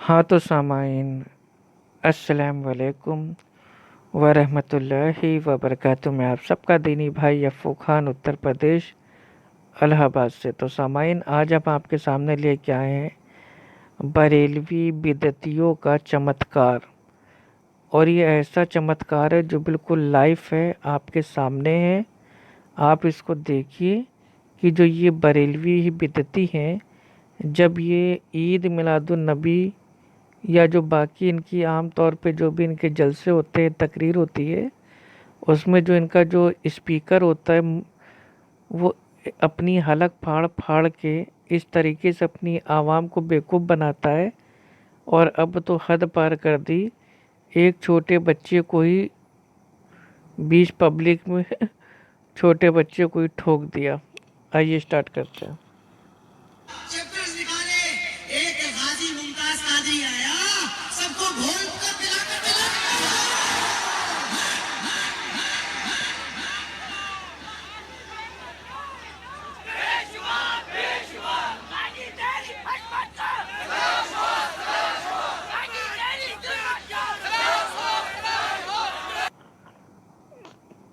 हाँ तो सामाइन, अस्सलाम वालेकुम वरहमतुल्लाहि वबरकातुहू। मैं आप सबका दीनी भाई अफ़ू खान, उत्तर प्रदेश, इलाहाबाद से। तो सामाइन, आज हम आपके सामने लेके आए हैं बरेलवी बिदतियों का चमत्कार। और ये ऐसा चमत्कार है जो बिल्कुल लाइव है, आपके सामने है। आप इसको देखिए कि जो ये बरेलवी बिदती हैं, जब ये ईद मिलादुन नबी या जो बाकी इनकी आम तौर पे जो भी इनके जलसे होते हैं, तकरीर होती है, उसमें जो इनका जो स्पीकर होता है वो अपनी हलक फाड़ फाड़ के इस तरीके से अपनी आवाम को बेवकूफ़ बनाता है। और अब तो हद पार कर दी, एक छोटे बच्चे को ही बीच पब्लिक में छोटे बच्चे को ही ठोक दिया। आइए स्टार्ट करते हैं। चक्कर्स निकाले, एक गाजी मुमताज कादरी आया, सबको घोल कर पिला।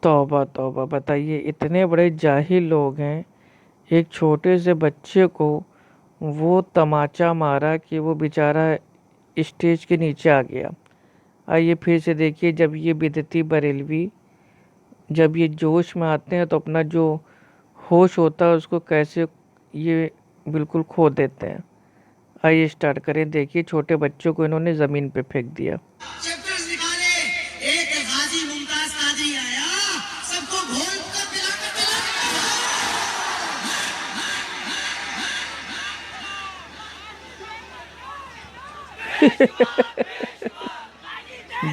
तौबा तौबा, बताइए, इतने बड़े जाहिल लोग हैं। एक छोटे से बच्चे को वो तमाचा मारा कि वो बेचारा स्टेज के नीचे आ गया। आइए फिर से देखिए, जब ये बिदती बरेलवी जब ये जोश में आते हैं तो अपना जो होश होता है उसको कैसे ये बिल्कुल खो देते हैं। आइए स्टार्ट करें। देखिए, छोटे बच्चों को इन्होंने ज़मीन पे फेंक दिया। चक्कर्स निकाले, एक गाजी मुमताज कादरी आया, सबको घोल कर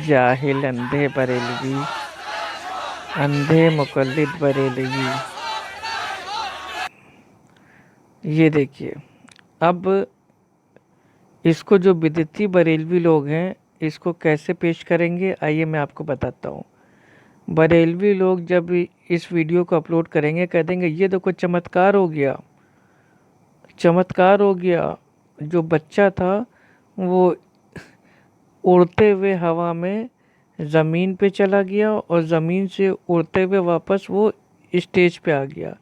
जाहिल अंधे बरेलवी, अंधे मुकल्लिद बरेलवी। ये देखिए, अब इसको जो बिदती बरेलवी लोग हैं इसको कैसे पेश करेंगे, आइए मैं आपको बताता हूँ। बरेलवी लोग जब इस वीडियो को अपलोड करेंगे, कह देंगे ये देखो चमत्कार हो गया, चमत्कार हो गया। जो बच्चा था वो उड़ते हुए हवा में ज़मीन पे चला गया और ज़मीन से उड़ते हुए वापस वो स्टेज पे आ गया।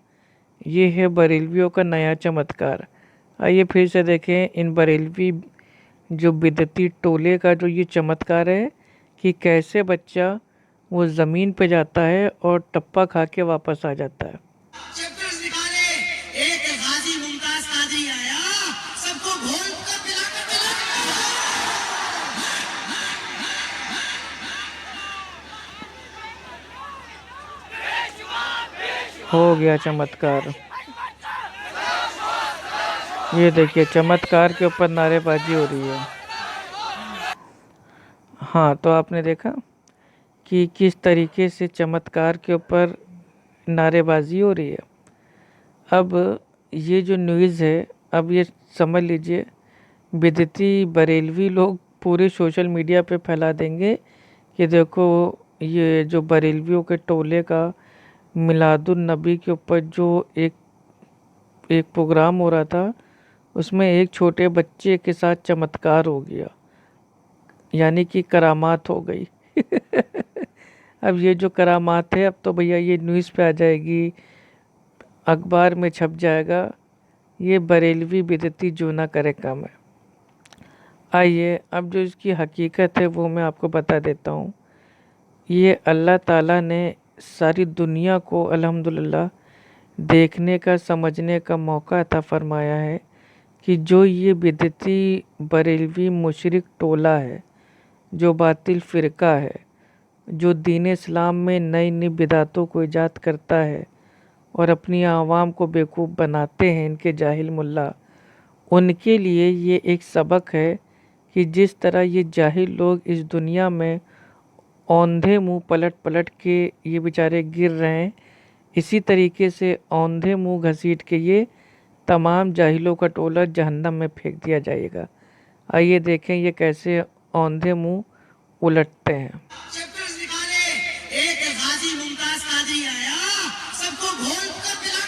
ये है बरेलवियों का नया चमत्कार। आइए फिर से देखें इन बरेलवी जो बिदती टोले का जो ये चमत्कार है कि कैसे बच्चा वो ज़मीन पे जाता है और टप्पा खा के वापस आ जाता है। चक्कर्स निकाले, एक गाजी मुमताज कादरी आया, सबको घोल कर हो गया चमत्कार। ये देखिए, चमत्कार के ऊपर नारेबाजी हो रही है। हाँ, तो आपने देखा कि किस तरीके से चमत्कार के ऊपर नारेबाजी हो रही है। अब ये जो न्यूज़ है, अब ये समझ लीजिए, बिदती बरेलवी लोग पूरे सोशल मीडिया पे फैला देंगे कि देखो ये जो बरेलवियों के टोले का मिलादुन नबी के ऊपर जो एक एक प्रोग्राम हो रहा था, उसमें एक छोटे बच्चे के साथ चमत्कार हो गया, यानी कि करामात हो गई। अब ये जो करामात है, अब तो भैया ये न्यूज़ पे आ जाएगी, अखबार में छप जाएगा। ये बरेलवी बिदती जो ना करे काम है। आइए अब जो इसकी हकीकत है वो मैं आपको बता देता हूँ। ये अल्लाह ताला ने सारी दुनिया को अल्हम्दुलिल्लाह देखने का, समझने का मौका अता फरमाया है कि जो ये बिदती बरेलवी मुशरिक टोला है, जो बातिल फ़िरका है, जो दीन इस्लाम में नई नई बिदातों को ईजाद करता है और अपनी आवाम को बेवकूफ़ बनाते हैं इनके जाहिल मुल्ला, उनके लिए ये एक सबक है कि जिस तरह ये जाहिल लोग इस दुनिया में औंधे मुंह पलट पलट के ये बेचारे गिर रहे हैं, इसी तरीके से औंधे मुंह घसीट के ये तमाम जाहिलों का टोला जहन्नम में फेंक दिया जाएगा। आइए देखें ये कैसे औंधे मुंह उलटते हैं। चक्कर्स निकाले, एक गाजी मुमताज कादरी आया, सबको घोल कर पिला।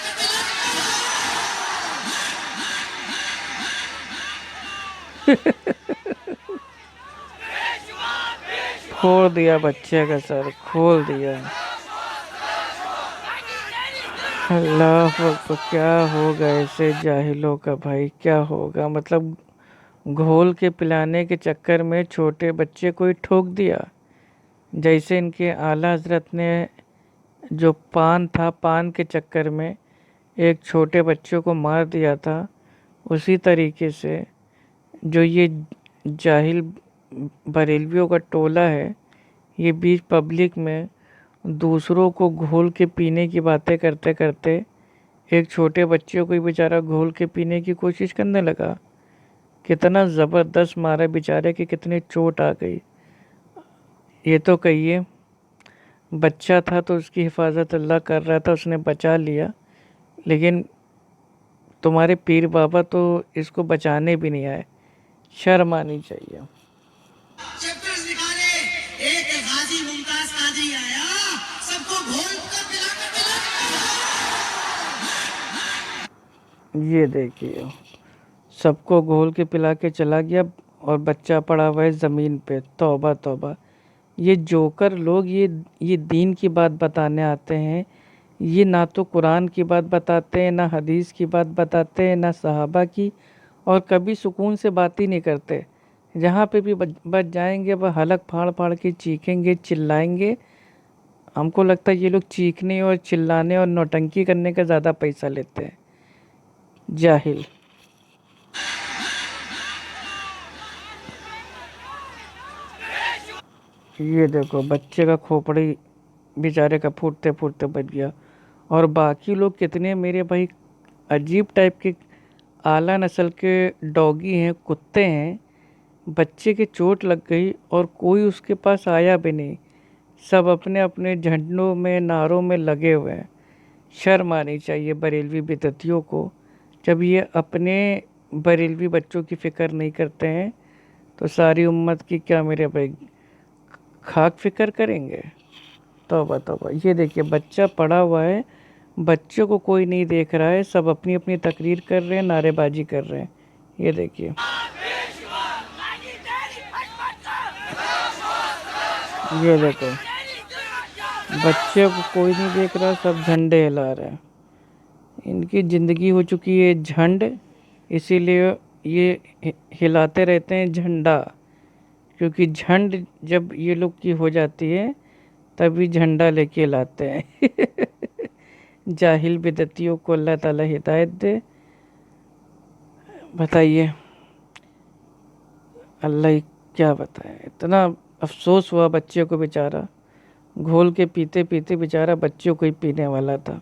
खोल दिया बच्चे का सर, खोल दिया। अल्लाह अकबर, क्या होगा ऐसे जाहिलों का भाई, क्या होगा। मतलब घोल के पिलाने के चक्कर में छोटे बच्चे को ही ठोक दिया। जैसे इनके आला हजरत ने जो पान था, पान के चक्कर में एक छोटे बच्चे को मार दिया था, उसी तरीके से जो ये जाहिल बरेलवियों का टोला है, ये बीच पब्लिक में दूसरों को घोल के पीने की बातें करते करते एक छोटे बच्चे को ही बेचारा घोल के पीने की कोशिश करने लगा। कितना ज़बरदस्त मारा बेचारे की, कितनी चोट आ गई। ये तो कहिए बच्चा था तो उसकी हिफाजत अल्लाह कर रहा था, उसने बचा लिया। लेकिन तुम्हारे पीर बाबा तो इसको बचाने भी नहीं आए। शर्म आनी चाहिए। चैप्टर्स निकाले, एक गाजी मुमताज कादरी आया, सबको घोल कर ये देखिए, सबको घोल के पिला के चला गया और बच्चा पड़ा हुआ है ज़मीन पे। तौबा तौबा, ये जोकर लोग ये दीन की बात बताने आते हैं। ये ना तो कुरान की बात बताते हैं, ना हदीस की बात बताते हैं, ना सहाबा की, और कभी सुकून से बात ही नहीं करते। जहाँ पे भी बच जाएंगे वह हलक फाड़ फाड़ के चीखेंगे, चिल्लाएंगे। हमको लगता है ये लोग चीखने और चिल्लाने और नौटंकी करने का ज़्यादा पैसा लेते हैं। जाहिल। ये देखो बच्चे का खोपड़ी बेचारे का फूटते फूटते बच गया। और बाकी लोग कितने मेरे भाई अजीब टाइप के आला नस्ल के डॉगी हैं, कुत्ते हैं। बच्चे के चोट लग गई और कोई उसके पास आया भी नहीं। सब अपने अपने झंडों में, नारों में लगे हुए हैं। शर्म आनी चाहिए बरेलवी बिदतियों को। जब ये अपने बरेलवी बच्चों की फ़िक्र नहीं करते हैं तो सारी उम्मत की क्या मेरे भाई खाक फिक्र करेंगे। तौबा तौबा। ये देखिए बच्चा पड़ा हुआ है, बच्चे को कोई नहीं देख रहा है, सब अपनी अपनी तकरीर कर रहे हैं, नारेबाजी कर रहे हैं। ये देखिए, ये देखो बच्चे को कोई नहीं देख रहा, सब झंडे हिला रहे हैं। इनकी ज़िंदगी हो चुकी है झंड, इसीलिए ये हिलाते रहते हैं झंडा। क्योंकि झंड जब ये लोग की हो जाती है तभी झंडा लेके लाते हैं। जाहिल बिदतियों को अल्लाह ताला हिदायत दे। बताइए, अल्लाह ही क्या बताए। इतना अफसोस हुआ बच्चे को, बेचारा घोल के पीते पीते बेचारा बच्चों को ही पीने वाला था।